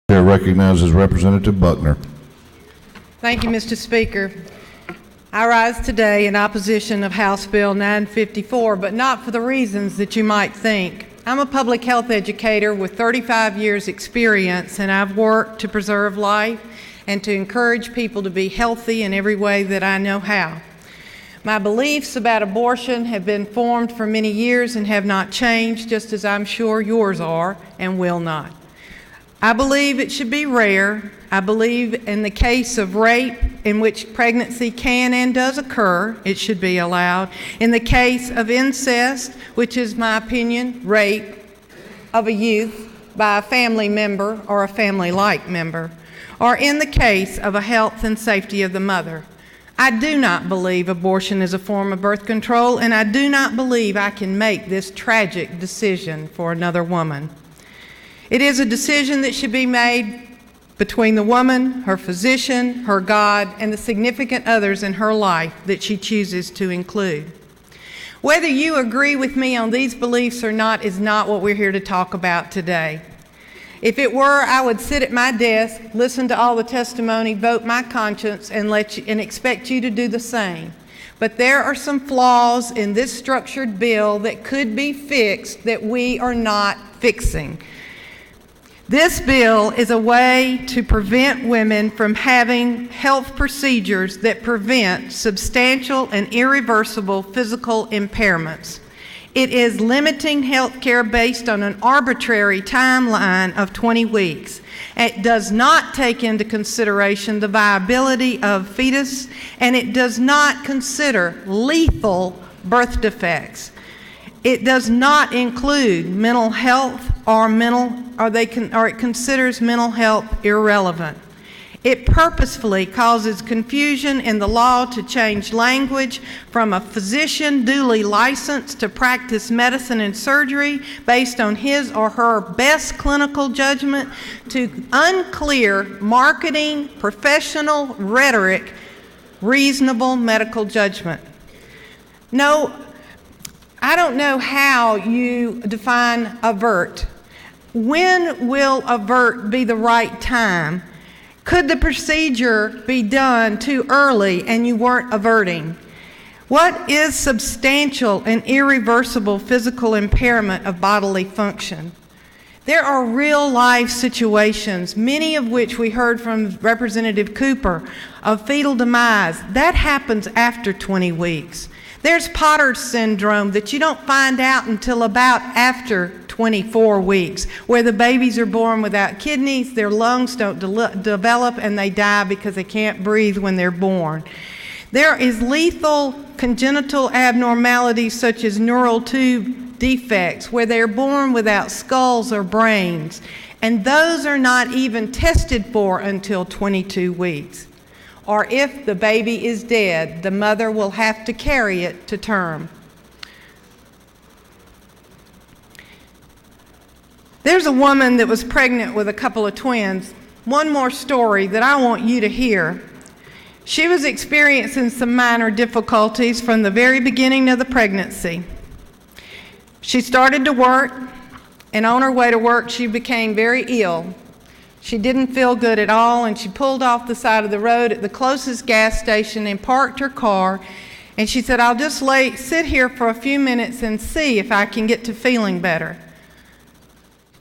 Chair recognizes Representative Buckner. Thank you, Mr. Speaker. I rise today in opposition of House Bill 954, but not for the reasons that you might think. I'm a public health educator with 35 years experience, and I've worked to preserve life and to encourage people to be healthy in every way that I know how. My beliefs about abortion have been formed for many years and have not changed, just as I'm sure yours are and will not. I believe it should be rare. I believe in the case of rape, in which pregnancy can and does occur, it should be allowed. In the case of incest, which is my opinion, rape of a youth by a family member or a family-like member, or in the case of a health and safety of the mother. I do not believe abortion is a form of birth control, and I do not believe I can make this tragic decision for another woman. It is a decision that should be made between the woman, her physician, her God, and the significant others in her life that she chooses to include. Whether you agree with me on these beliefs or not is not what we're here to talk about today. If it were, I would sit at my desk, listen to all the testimony, vote my conscience, and expect you to do the same. But there are some flaws in this structured bill that could be fixed that we are not fixing. This bill is a way to prevent women from having health procedures that prevent substantial and irreversible physical impairments. It is limiting health care based on an arbitrary timeline of 20 weeks. It does not take into consideration the viability of fetus, and it does not consider lethal birth defects. It does not include mental health it considers mental health irrelevant. It purposefully causes confusion in the law to change language from a physician duly licensed to practice medicine and surgery based on his or her best clinical judgment to unclear marketing, professional rhetoric, reasonable medical judgment. No, I don't know how you define avert. When will avert be the right time? Could the procedure be done too early and you weren't averting? What is substantial and irreversible physical impairment of bodily function? There are real life situations, many of which we heard from Representative Cooper, of fetal demise. That happens after 20 weeks. There's Potter's syndrome that you don't find out until about after 24 weeks, where the babies are born without kidneys, their lungs don't develop, and they die because they can't breathe when they're born. There is lethal congenital abnormalities such as neural tube defects, where they're born without skulls or brains, and those are not even tested for until 22 weeks. Or if the baby is dead, the mother will have to carry it to term. There's a woman that was pregnant with a couple of twins. One more story that I want you to hear. She was experiencing some minor difficulties from the very beginning of the pregnancy. She started to work, and on her way to work, she became very ill. She didn't feel good at all, and she pulled off the side of the road at the closest gas station and parked her car, and she said, I'll just sit here for a few minutes and see if I can get to feeling better.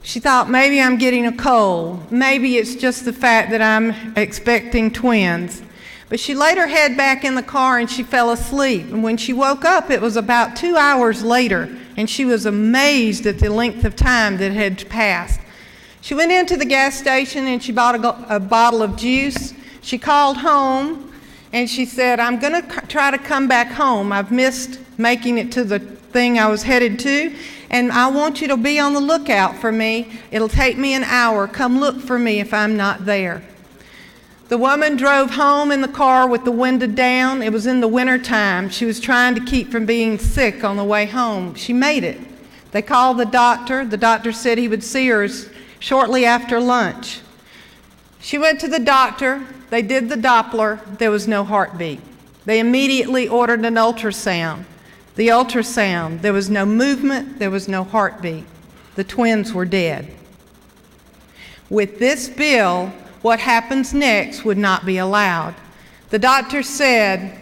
She thought, maybe I'm getting a cold. Maybe it's just the fact that I'm expecting twins. But she laid her head back in the car and she fell asleep. And when she woke up, it was about 2 hours later, and she was amazed at the length of time that had passed. She went into the gas station and she bought a bottle of juice. She called home and she said, I'm going to try to come back home. I've missed making it to the thing I was headed to, and I want you to be on the lookout for me. It'll take me an hour. Come look for me if I'm not there. The woman drove home in the car with the window down. It was in the winter time. She was trying to keep from being sick on the way home. She made it. They called the doctor. The doctor said he would see her shortly after lunch. She went to the doctor. They did the Doppler. There was no heartbeat. They immediately ordered an ultrasound. The ultrasound, there was no movement, there was no heartbeat. The twins were dead. With this bill, what happens next would not be allowed. The doctor said,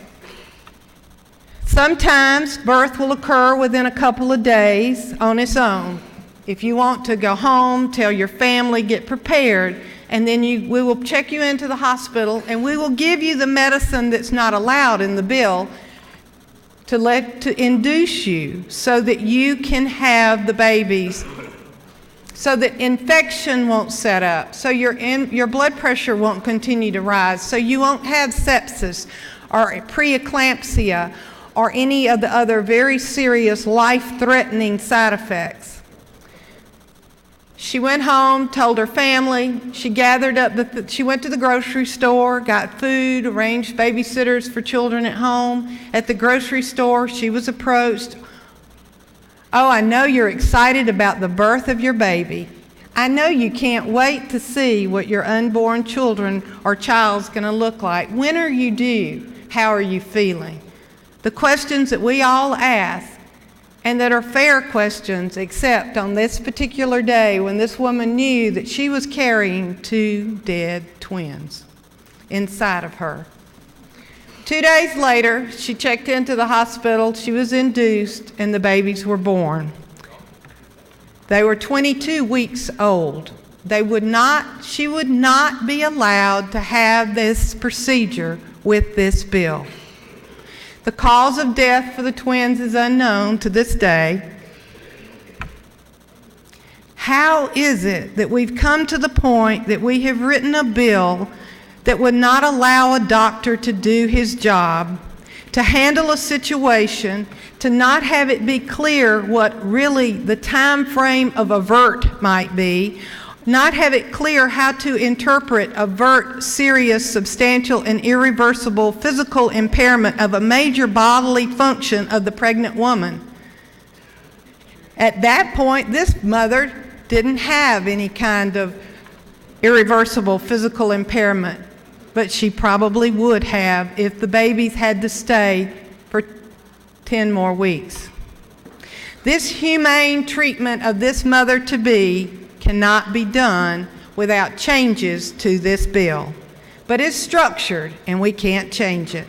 sometimes birth will occur within a couple of days on its own. If you want to go home, tell your family, get prepared, and then we will check you into the hospital and we will give you the medicine that's not allowed in the bill to induce you so that you can have the babies, so that infection won't set up, so your blood pressure won't continue to rise, so you won't have sepsis or preeclampsia or any of the other very serious life-threatening side effects. She went home, told her family, she gathered up, she went to the grocery store, got food, arranged babysitters for children at home. At the grocery store, she was approached. Oh, I know you're excited about the birth of your baby. I know you can't wait to see what your unborn children or child's going to look like. When are you due? How are you feeling? The questions that we all ask, and that are fair questions, except on this particular day when this woman knew that she was carrying 2 dead twins inside of her. 2 days later, she checked into the hospital, she was induced, and the babies were born. They were 22 weeks old. She would not be allowed to have this procedure with this bill. The cause of death for the twins is unknown to this day. How is it that we've come to the point that we have written a bill that would not allow a doctor to do his job, to handle a situation, to not have it be clear what really the time frame of avert might be, not have it clear how to interpret avert serious, substantial, and irreversible physical impairment of a major bodily function of the pregnant woman? At that point, this mother didn't have any kind of irreversible physical impairment, but she probably would have if the babies had to stay for 10 more weeks. This humane treatment of this mother-to-be cannot be done without changes to this bill. But it's structured and we can't change it.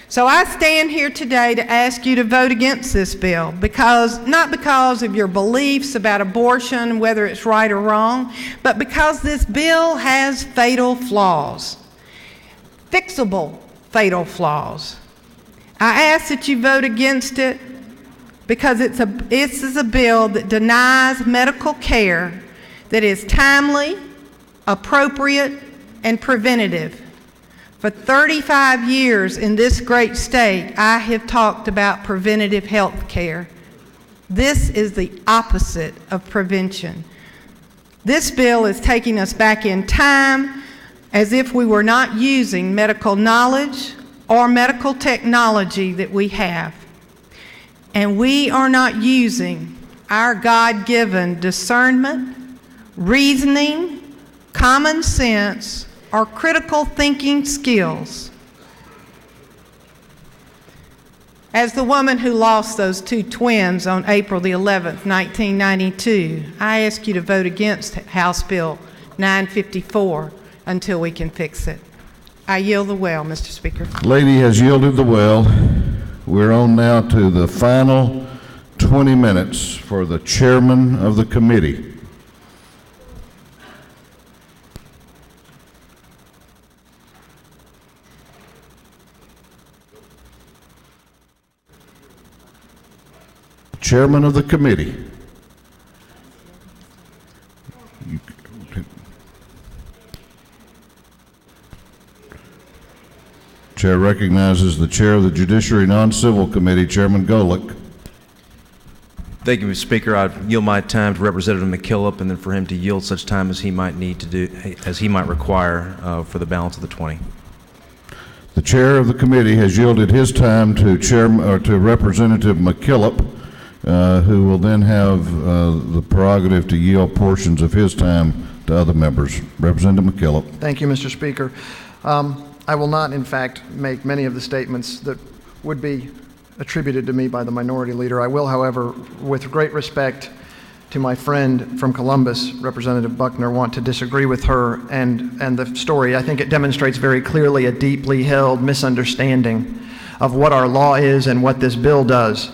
So I stand here today to ask you to vote against this bill, not because of your beliefs about abortion, whether it's right or wrong, but because this bill has fatal flaws, fixable fatal flaws. I ask that you vote against it because this is a bill that denies medical care that is timely, appropriate, and preventative. For 35 years in this great state, I have talked about preventative health care. This is the opposite of prevention. This bill is taking us back in time as if we were not using medical knowledge or medical technology that we have. And we are not using our God-given discernment, reasoning, common sense, or critical thinking skills. As the woman who lost those 2 twins on April the 11th, 1992, I ask you to vote against House Bill 954 until we can fix it. I yield the well, Mr. Speaker. Lady has yielded the well. We're on now to the final 20 minutes for the chairman of the committee. Chairman of the committee. Chair recognizes the chair of the Judiciary Non-Civil Committee, Chairman Golick. Thank you, Mr. Speaker. I yield my time to Representative McKillop, and then for him to yield such time as he might need to do, as he might require for the balance of the 20. The chair of the committee has yielded his time to Representative McKillop, who will then have the prerogative to yield portions of his time to other members. Representative McKillop. Thank you, Mr. Speaker. I will not, in fact, make many of the statements that would be attributed to me by the minority leader. I will, however, with great respect to my friend from Columbus, Representative Buckner, want to disagree with her and the story. I think it demonstrates very clearly a deeply held misunderstanding of what our law is and what this bill does.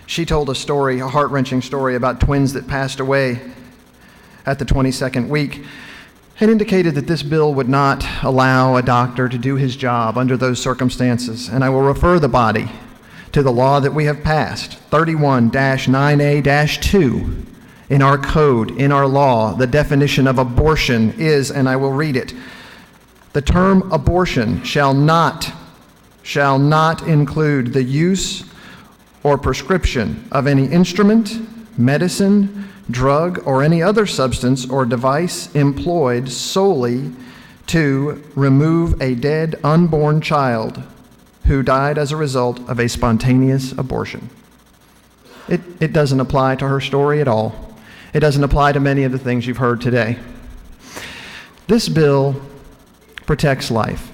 She told a story, a heart-wrenching story about twins that passed away at the 22nd week, and indicated that this bill would not allow a doctor to do his job under those circumstances. And I will refer the body to the law that we have passed, 31-9A-2. In our code, in our law, the definition of abortion is, and I will read it, the term abortion shall not include the use or prescription of any instrument, medicine, drug, or any other substance or device employed solely to remove a dead unborn child who died as a result of a spontaneous abortion. It doesn't apply to her story at all. It doesn't apply to many of the things you've heard today. This bill protects life.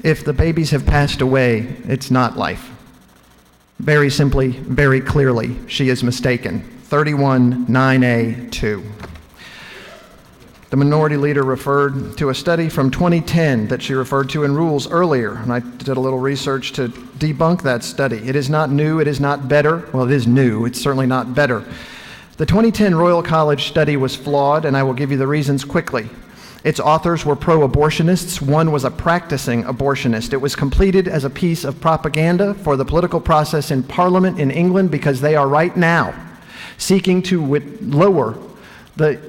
If the babies have passed away, it's not life. Very simply, very clearly, she is mistaken. 31-9A-2. The minority leader referred to a study from 2010 that she referred to in rules earlier, and I did a little research to debunk that study. It is not new, it is not better. Well, it is new, it's certainly not better. The 2010 Royal College study was flawed, and I will give you the reasons quickly. Its authors were pro-abortionists. One was a practicing abortionist. It was completed as a piece of propaganda for the political process in Parliament in England because they are right now seeking to lower the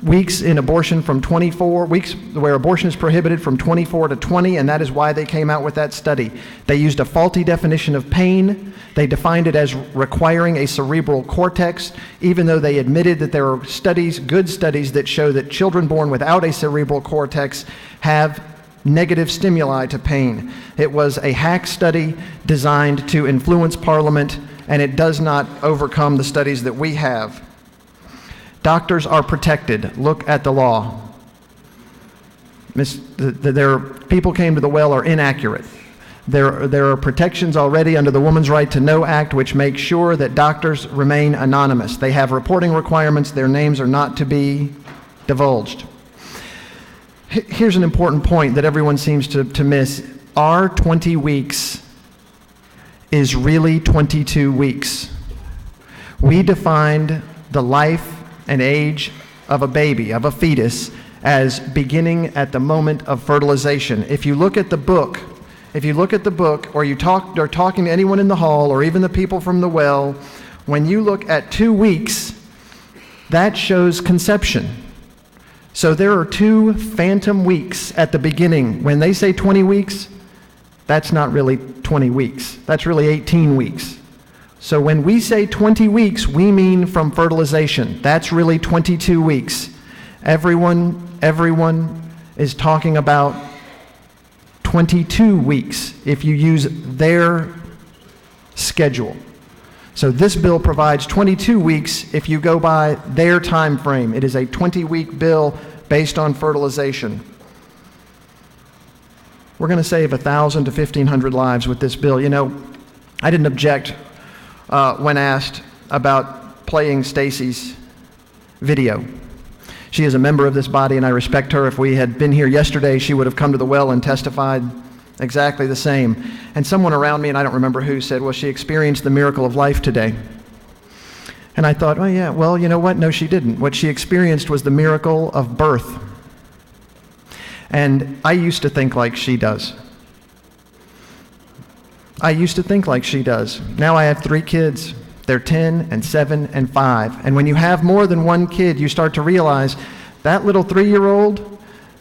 weeks in abortion from 24 weeks where abortion is prohibited from 24 to 20, and that is why they came out with that study. They used a faulty definition of pain. They defined it as requiring a cerebral cortex, even though they admitted that there are studies, good studies, that show that children born without a cerebral cortex have negative stimuli to pain. It was a hack study designed to influence Parliament, and it does not overcome the studies that we have. Doctors are protected. Look at the law. Their people came to the well are inaccurate. There are protections already under the Woman's Right to Know Act which make sure that doctors remain anonymous. They have reporting requirements. Their names are not to be divulged. Here's an important point that everyone seems to miss. Our 20 weeks is really 22 weeks. We defined the life and age of a baby, of a fetus, as beginning at the moment of fertilization. If you look at the book, or you're talking to anyone in the hall, or even the people from the well, when you look at 2 weeks, that shows conception. So there are 2 phantom weeks at the beginning. When they say 20 weeks, that's not really 20 weeks. That's really 18 weeks. So when we say 20 weeks, we mean from fertilization. That's really 22 weeks. Everyone is talking about 22 weeks if you use their schedule. So this bill provides 22 weeks if you go by their time frame. It is a 20-week bill based on fertilization. We're going to save 1,000 to 1,500 lives with this bill. You know, I didn't object when asked about playing Stacy's video. She is a member of this body, and I respect her. If we had been here yesterday, she would have come to the well and testified exactly the same. And someone around me, and I don't remember who, said, well, she experienced the miracle of life today. And I thought, oh yeah, well, you know what? No, she didn't. What she experienced was the miracle of birth. And I used to think like she does. Now I have 3 kids. They're 10 and 7 and 5. And when you have more than one kid, you start to realize that little 3-year-old,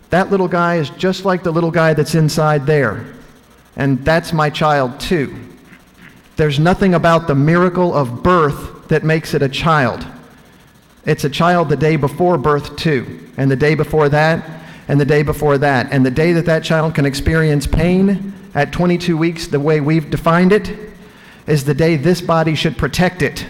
that little guy is just like the little guy that's inside there. And that's my child too. There's nothing about the miracle of birth that makes it a child. It's a child the day before birth too, and the day before that, and the day before that. And the day that that child can experience pain at 22 weeks, the way we've defined it, is the day this body should protect it.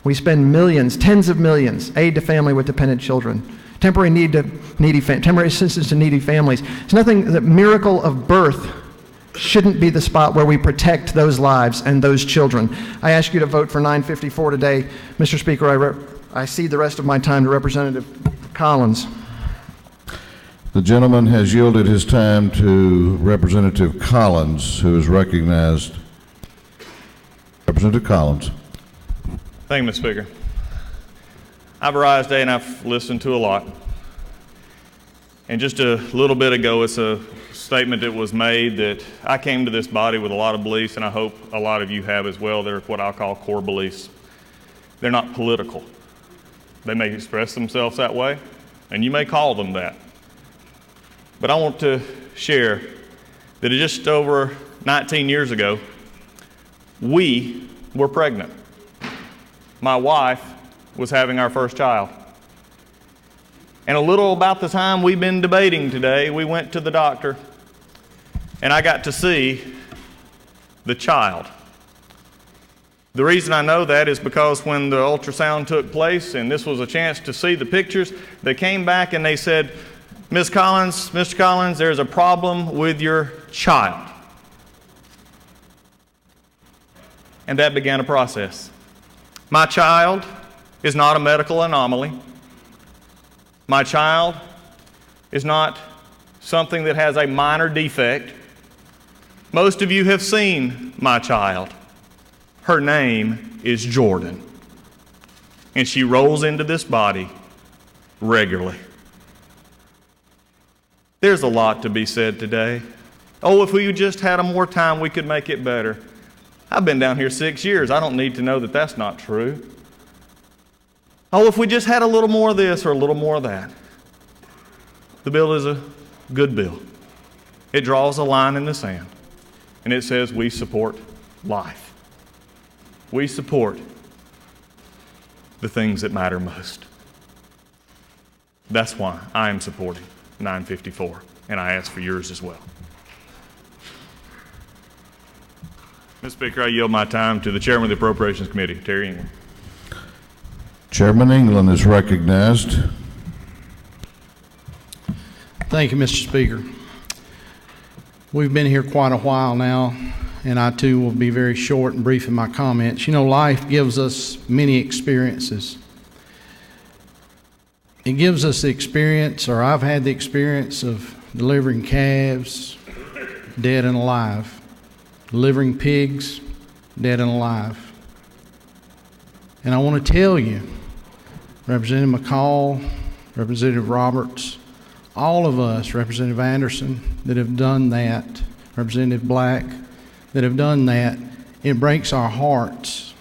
We spend millions, tens of millions, aid to family with dependent children, temporary assistance to needy families. It's nothing. The miracle of birth shouldn't be the spot where we protect those lives and those children. I ask you to vote for 954 today. Mr. Speaker, I cede the rest of my time to Representative Collins. The gentleman has yielded his time to Representative Collins, who is recognized. Representative Collins. Thank you, Mr. Speaker. I've arrived today and I've listened to a lot. And just a little bit ago, it's a statement that was made that I came to this body with a lot of beliefs, and I hope a lot of you have as well. They're what I'll call core beliefs. They're not political. They may express themselves that way, and you may call them that. But I want to share that just over 19 years ago, we were pregnant. My wife was having our first child. And a little about the time we've been debating today, we went to the doctor, and I got to see the child. The reason I know that is because when the ultrasound took place, and this was a chance to see the pictures, they came back and they said, Ms. Collins, Mr. Collins, there's a problem with your child. And that began a process. My child is not a medical anomaly. My child is not something that has a minor defect. Most of you have seen my child. Her name is Jordan. And she rolls into this body regularly. There's a lot to be said today. Oh, if we just had more time, we could make it better. I've been down here 6 years. I don't need to know that that's not true. Oh, if we just had a little more of this or a little more of that. The bill is a good bill. It draws a line in the sand, and it says we support life. We support the things that matter most. That's why I am supporting 954, and I ask for yours as well. Mr. Speaker, I yield my time to the Chairman of the Appropriations Committee, Terry England. Chairman England is recognized. Thank you, Mr. Speaker. We've been here quite a while now, and I too will be very short and brief in my comments. You know, life gives us many experiences. It gives us the experience, or I've had the experience of delivering calves, dead and alive, delivering pigs, dead and alive. And I want to tell you, Representative McCall, Representative Roberts, all of us, Representative Anderson, that have done that, Representative Black, that have done that, it breaks our hearts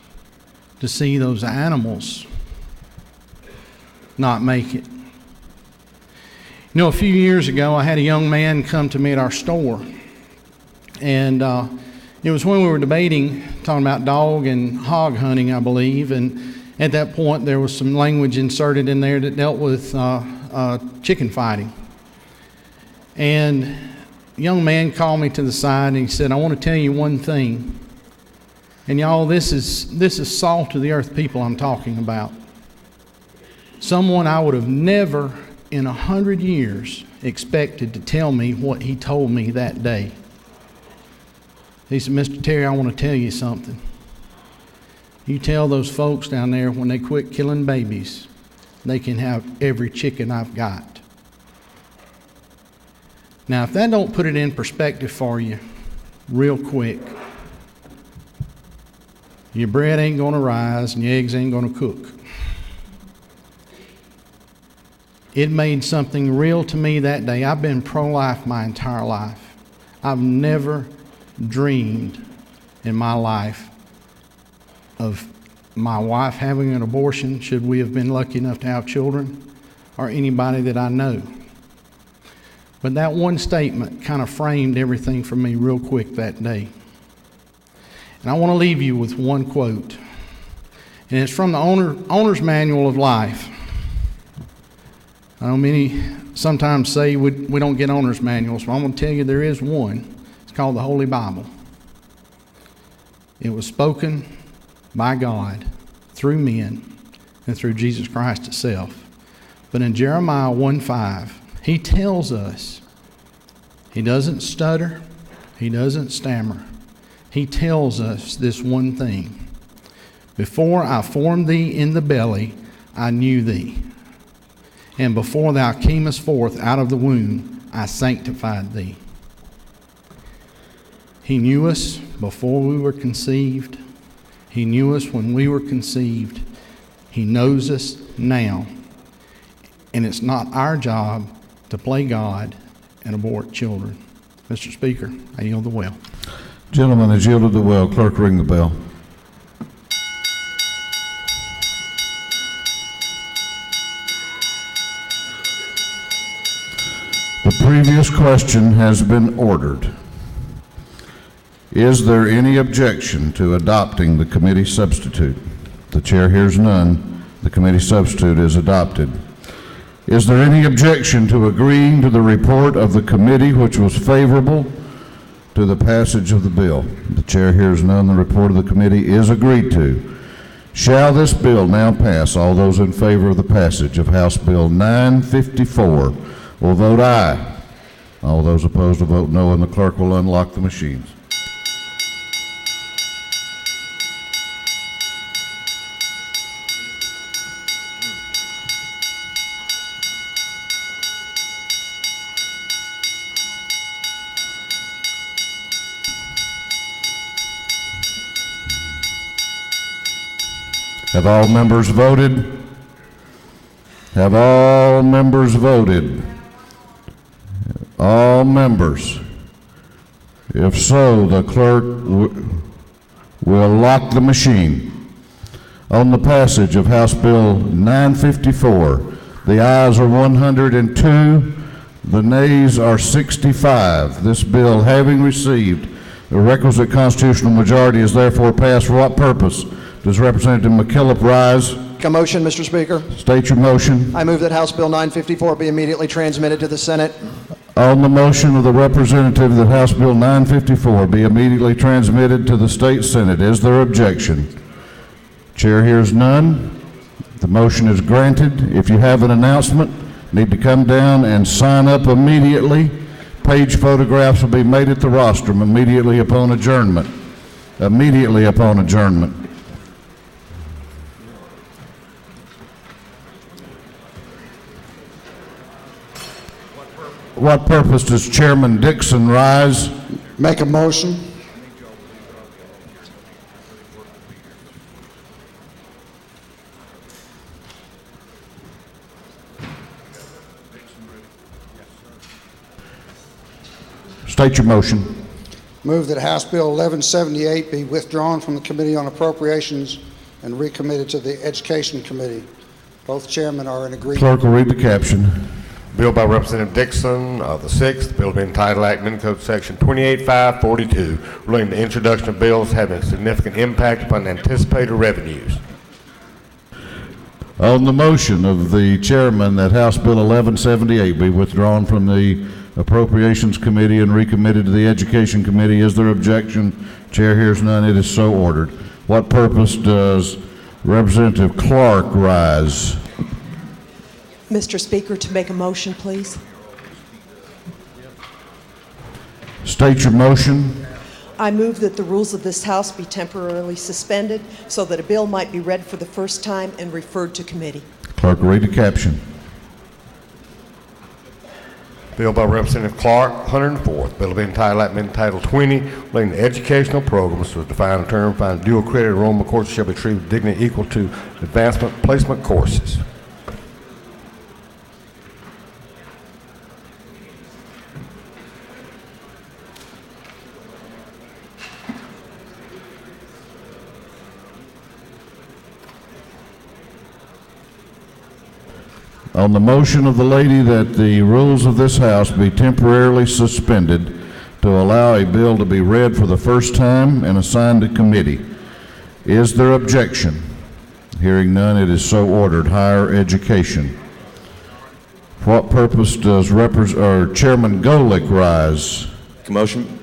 to see those animals not make it. You know, a few years ago, I had a young man come to me at our store, and it was when we were debating, talking about dog and hog hunting, I believe, and at that point there was some language inserted in there that dealt with chicken fighting. And a young man called me to the side and he said, I want to tell you one thing. And y'all, this is salt of the earth people I'm talking about. Someone I would have never in 100 years expected to tell me what he told me that day. He said, Mr. Terry, I want to tell you something. You tell those folks down there when they quit killing babies, they can have every chicken I've got. Now, if that don't put it in perspective for you real quick, your bread ain't going to rise and your eggs ain't going to cook. It made something real to me that day. I've been pro-life my entire life. I've never dreamed in my life of my wife having an abortion, should we have been lucky enough to have children, or anybody that I know. But that one statement kind of framed everything for me real quick that day. And I want to leave you with one quote. And it's from the Owner's Manual of Life. I know many sometimes say we don't get owner's manuals, but I'm going to tell you there is one. It's called the Holy Bible. It was spoken by God through men and through Jesus Christ itself. But in Jeremiah 1:5, he tells us, he doesn't stutter, He doesn't stammer. He tells us this one thing. Before I formed thee in the belly, I knew thee. And before thou camest forth out of the womb, I sanctified thee. He knew us before we were conceived. He knew us when we were conceived. He knows us now. And it's not our job to play God and abort children. Mr. Speaker, I yield the well. Gentleman has yielded the well. Clerk, ring the bell. The previous question has been ordered. Is there any objection to adopting the committee substitute? The chair hears none. The committee substitute is adopted. Is there any objection to agreeing to the report of the committee which was favorable to the passage of the bill? The chair hears none. The report of the committee is agreed to. Shall this bill now pass? All those in favor of the passage of House Bill 954 will vote aye. All those opposed will vote no, and the clerk will unlock the machines. Have all members voted? Have all members voted? All members. If so, the clerk will lock the machine. On the passage of House Bill 954, the ayes are 102, the nays are 65. This bill, having received the requisite constitutional majority, is therefore passed. For what purpose does Representative McKillop rise? A motion, Mr. Speaker. State your motion. I move that House Bill 954 be immediately transmitted to the Senate. On the motion of the representative that House Bill 954 be immediately transmitted to the State Senate, is there objection? Chair hears none. The motion is granted. If you have an announcement, need to come down and sign up immediately. Page photographs will be made at the rostrum immediately upon adjournment. Immediately upon adjournment. What purpose does Chairman Dixon rise? Make a motion. State your motion. Move that House Bill 1178 be withdrawn from the Committee on Appropriations and recommitted to the Education Committee. Both chairmen are in agreement. Clerk will read the caption. Bill by Representative Dixon of the 6th, bill being entitled Act Amending Code Section 28542, relating to the introduction of bills having a significant impact upon anticipated revenues. On the motion of the chairman that House Bill 1178 be withdrawn from the Appropriations Committee and recommitted to the Education Committee, is there objection? Chair hears none. It is so ordered. What purpose does Representative Clark rise? Mr. Speaker, to make a motion, please. State your motion. I move that the rules of this House be temporarily suspended so that a bill might be read for the first time and referred to committee. Clerk will read the caption. Bill by Representative Clark, 104th, bill being entitled Act Amending Title 20, relating to educational programs to define a term, find dual credit enrollment courses shall be treated with dignity equal to advancement placement courses. On the motion of the lady that the rules of this House be temporarily suspended to allow a bill to be read for the first time and assigned to committee, is there objection? Hearing none, it is so ordered. Higher education. For what purpose does Chairman Golick rise?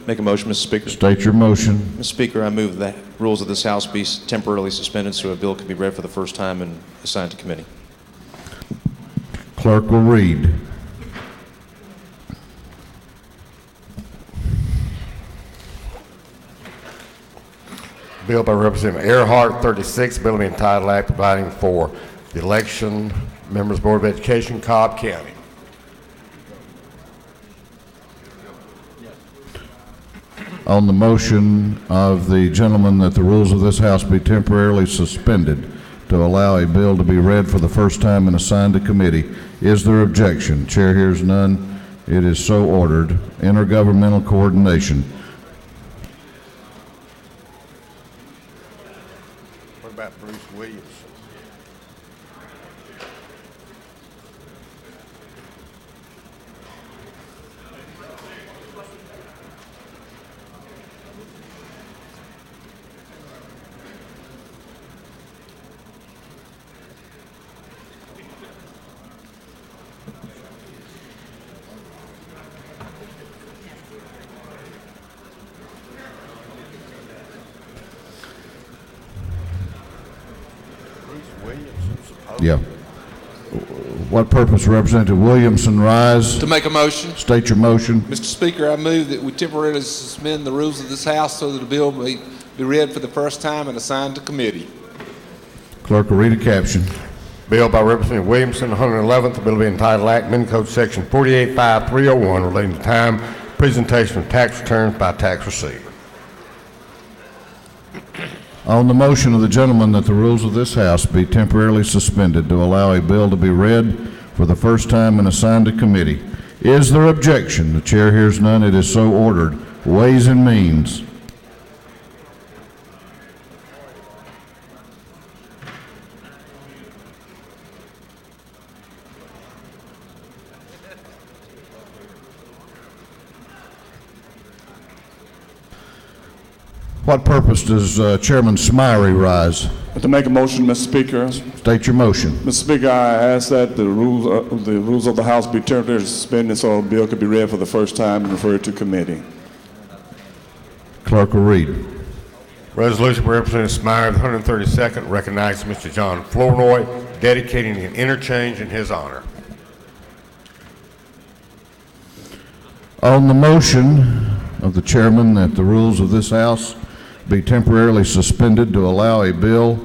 Make a motion, Mr. Speaker. State your motion. Mr. Speaker, I move that rules of this House be temporarily suspended so a bill can be read for the first time and assigned to committee. Clerk will read. Bill by Representative Earhart, 36, bill to be entitled Act providing for the election members Board of Education, Cobb County. On the motion of the gentleman that the rules of this House be temporarily suspended to allow a bill to be read for the first time and assigned to committee, is there objection? Chair hears none. It is so ordered. Intergovernmental coordination. What about Bruce Williams? Yeah. What purpose, Representative Williamson, rise? To make a motion. State your motion. Mr. Speaker, I move that we temporarily suspend the rules of this House so that the bill may be read for the first time and assigned to committee. Clerk will read a caption. Bill by Representative Williamson, 111th, bill to be entitled Act amending Code Section 485301 relating to time presentation of tax returns by tax receiver. On the motion of the gentleman that the rules of this House be temporarily suspended to allow a bill to be read for the first time and assigned to committee, is there objection? The chair hears none. It is so ordered. Ways and Means. What purpose does Chairman Smyrie rise? To make a motion, Mr. Speaker. State your motion. Mr. Speaker, I ask that the rules of the House be temporarily suspended so a bill could be read for the first time and referred to committee. Clerk will read. Resolution by Representative Smyrie, the 132nd, recognizes Mr. John Flournoy, dedicating an interchange in his honor. On the motion of the chairman that the rules of this House be temporarily suspended to allow a bill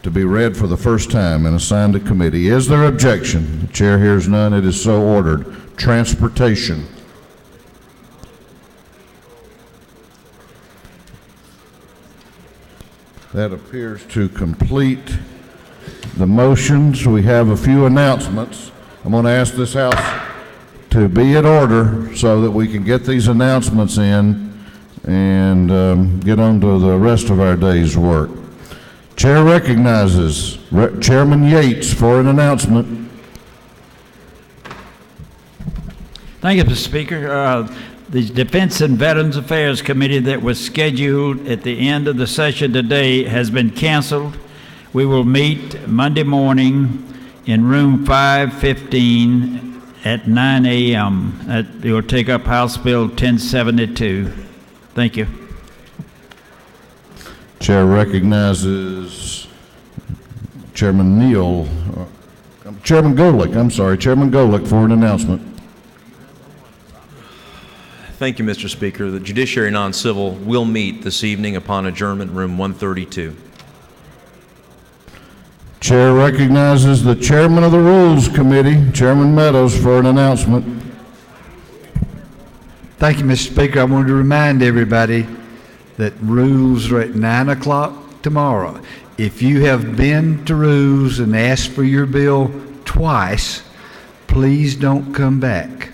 to be read for the first time and assigned to committee, is there objection? The chair hears none. It is so ordered. Transportation. That appears to complete the motions. We have a few announcements. I'm going to ask this House to be in order so that we can get these announcements in and get on to the rest of our day's work. Chair recognizes Chairman Yates for an announcement. Thank you, Mr. Speaker. The Defense and Veterans Affairs Committee that was scheduled at the end of the session today has been canceled. We will meet Monday morning in room 515 at 9 a.m. It will take up House Bill 1072. Thank you. Chair recognizes Chairman Chairman Golick for an announcement. Thank you, Mr. Speaker. The Judiciary Non-Civil will meet this evening upon adjournment, room 132. Chair recognizes the Chairman of the Rules Committee, Chairman Meadows, for an announcement. Thank you, Mr. Speaker. I wanted to remind everybody that rules are at 9 o'clock tomorrow. If you have been to rules and asked for your bill twice, please don't come back.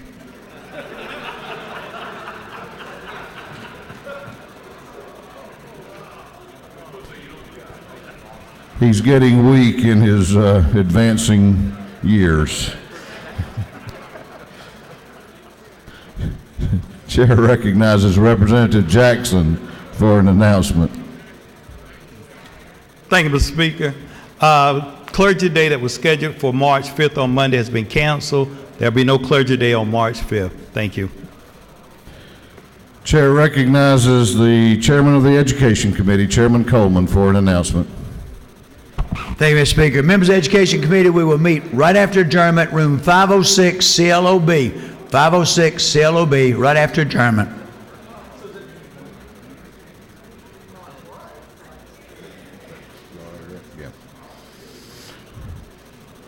He's getting weak in his advancing years. Chair recognizes Representative Jackson for an announcement. Thank you, Mr. Speaker. Clergy Day that was scheduled for March 5th on Monday has been canceled. There'll be no Clergy Day on March 5th. Thank you. Chair recognizes the Chairman of the Education Committee, Chairman Coleman, for an announcement. Thank you, Mr. Speaker. Members of the Education Committee, we will meet right after adjournment, room 506 CLOB. 506 CLOB, right after adjournment.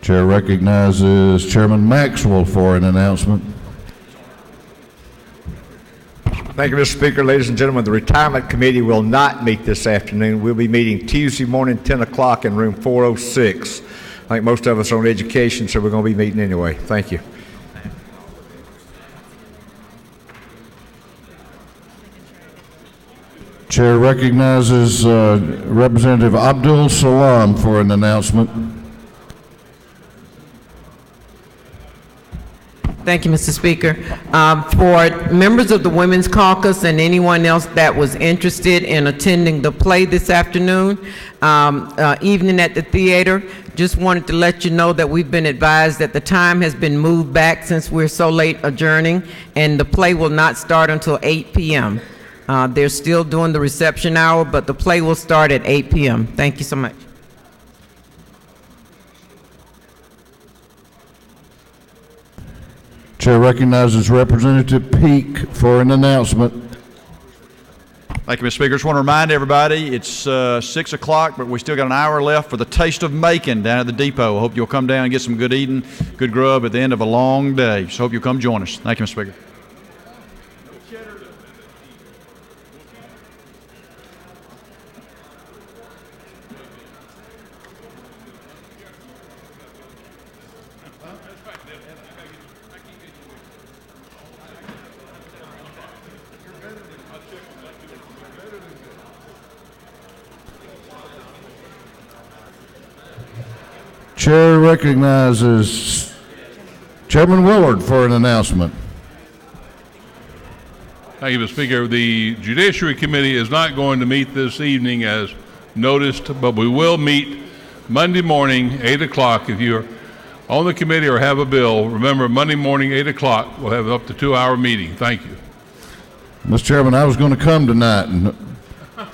Chair recognizes Chairman Maxwell for an announcement. Thank you, Mr. Speaker. Ladies and gentlemen, the Retirement Committee will not meet this afternoon. We'll be meeting Tuesday morning, 10 o'clock in room 406. I think most of us are on education, so we're going to be meeting anyway. Thank you. Chair recognizes Representative Abdul Salam for an announcement. Thank you, Mr. Speaker. For members of the Women's Caucus and anyone else that was interested in attending the play this afternoon, evening at the theater, just wanted to let you know that we've been advised that the time has been moved back since we're so late adjourning, and the play will not start until 8 p.m. They're still doing the reception hour, but the play will start at 8 p.m. Thank you so much. Chair recognizes Representative Peak for an announcement. Thank you, Mr. Speaker. Just want to remind everybody it's 6 o'clock, but we still got an hour left for the Taste of Macon down at the depot. I hope you'll come down and get some good eating, good grub at the end of a long day. So hope you'll come join us. Thank you, Mr. Speaker. Chair recognizes Chairman Willard for an announcement. Thank you, Mr. Speaker. The Judiciary Committee is not going to meet this evening as noticed, but we will meet Monday morning, 8 o'clock. If you're on the committee or have a bill, remember Monday morning, 8 o'clock, we'll have up to 2-hour meeting. Thank you. Mr. Chairman, I was going to come tonight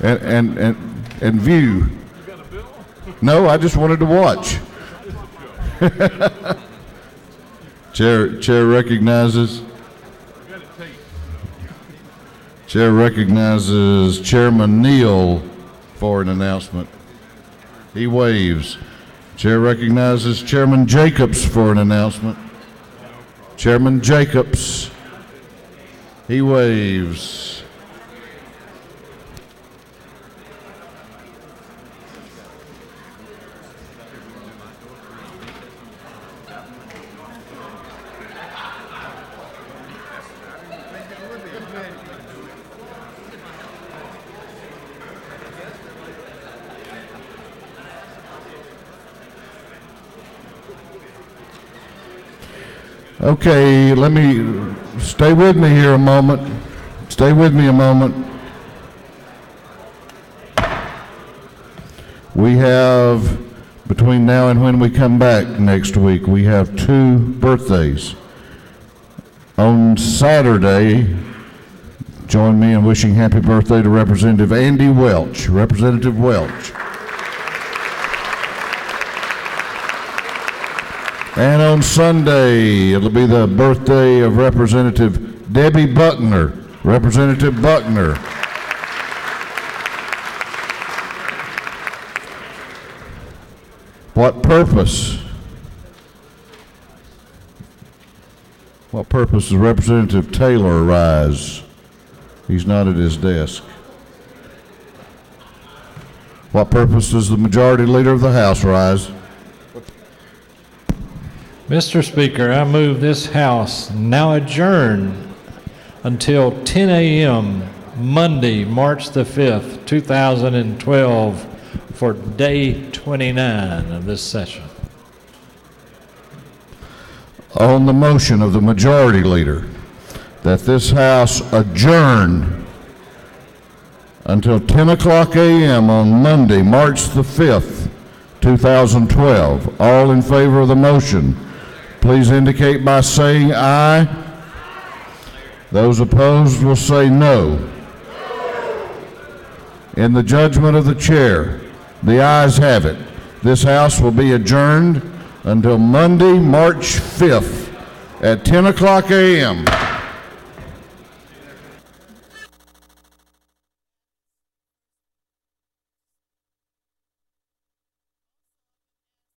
and view. You got a bill? No, I just wanted to watch. Chair recognizes Chairman Neal for an announcement. He waves. Chair recognizes Chairman Jacobs for an announcement. Chairman Jacobs. He waves. Okay, let me, stay with me here a moment. Stay with me a moment. We have, between now and when we come back next week, we have 2 birthdays. On Saturday, join me in wishing happy birthday to Representative Andy Welch. Representative Welch. And on Sunday, it'll be the birthday of Representative Debbie Buckner. Representative Buckner. What purpose? What purpose does Representative Taylor rise? He's not at his desk. What purpose does the Majority Leader of the House rise? Mr. Speaker, I move this House now adjourn until 10 a.m. Monday, March the 5th, 2012, for day 29 of this session. On the motion of the Majority Leader that this House adjourn until 10 o'clock a.m. on Monday, March the 5th, 2012, all in favor of the motion, please indicate by saying aye. Those opposed will say no. In the judgment of the chair, the ayes have it. This House will be adjourned until Monday, March 5th at 10 o'clock a.m.